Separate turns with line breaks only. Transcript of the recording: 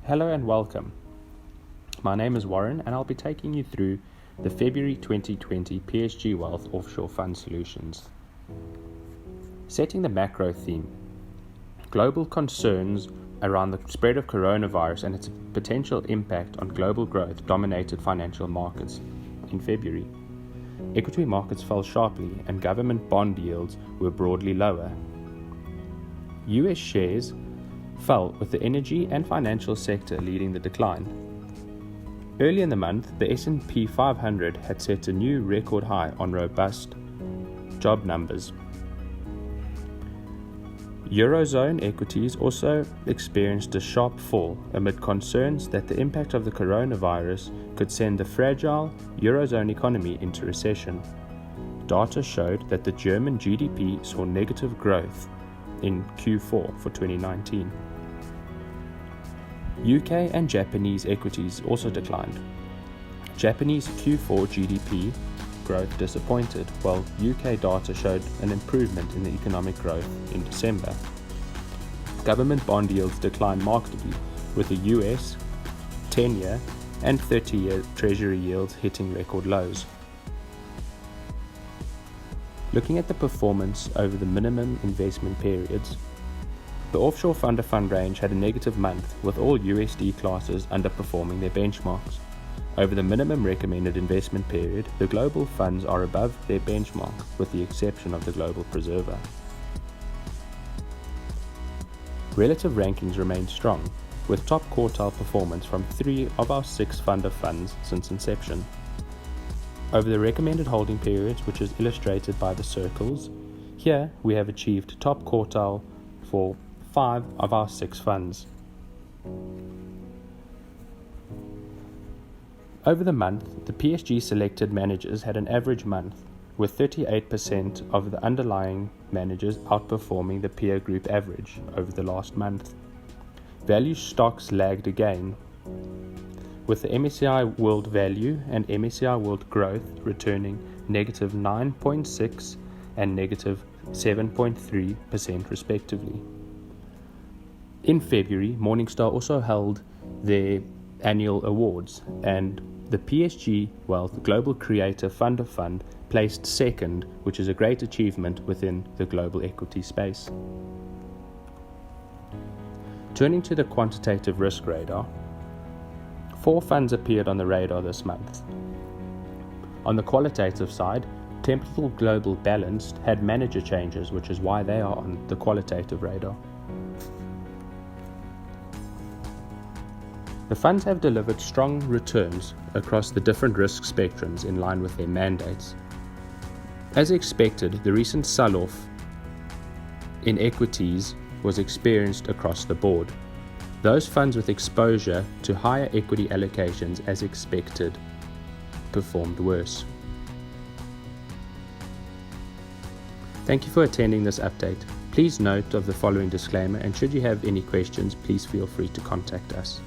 Hello and welcome. My name is Warren and I'll be taking you through the February 2020 PSG Wealth Offshore Fund Solutions. Setting the macro theme, global concerns around the spread of coronavirus and its potential impact on global growth dominated financial markets. In February, equity markets fell sharply and government bond yields were broadly lower. US shares fell with the energy and financial sector leading the decline. Early in the month, the S&P 500 had set a new record high on robust job numbers. Eurozone equities also experienced a sharp fall amid concerns that the impact of the coronavirus could send the fragile Eurozone economy into recession. Data showed that the German GDP saw negative growth in Q4 for 2019. UK and Japanese equities also declined. Japanese Q4 GDP growth disappointed, while UK data showed an improvement in the economic growth in December. Government bond yields declined markedly, with the US 10-year and 30-year Treasury yields hitting record lows. Looking at the performance over the minimum investment periods, the offshore fund-of-fund range had a negative month, with all USD classes underperforming their benchmarks. Over the minimum recommended investment period, the global funds are above their benchmark, with the exception of the global preserver. Relative rankings remain strong, with top quartile performance from 3 of our 6 fund-of-funds since inception. Over the recommended holding periods, which is illustrated by the circles, here we have achieved top quartile for 5 of our 6 funds. Over the month, the PSG selected managers had an average month, with 38% of the underlying managers outperforming the peer group average over the last month. Value stocks lagged again, with the MSCI World Value and MSCI World Growth returning negative 9.6% and negative 7.3% respectively. In February, Morningstar also held their annual awards, and the PSG Wealth Global Creator Fund of Fund placed second, which is a great achievement within the global equity space. Turning to the quantitative risk radar, 4 funds appeared on the radar this month. On the qualitative side, Temple Global Balanced had manager changes, which is why they are on the qualitative radar. The funds have delivered strong returns across the different risk spectrums in line with their mandates. As expected, the recent sell-off in equities was experienced across the board. Those funds with exposure to higher equity allocations, as expected, performed worse. Thank you for attending this update. Please note of the following disclaimer, and should you have any questions, please feel free to contact us.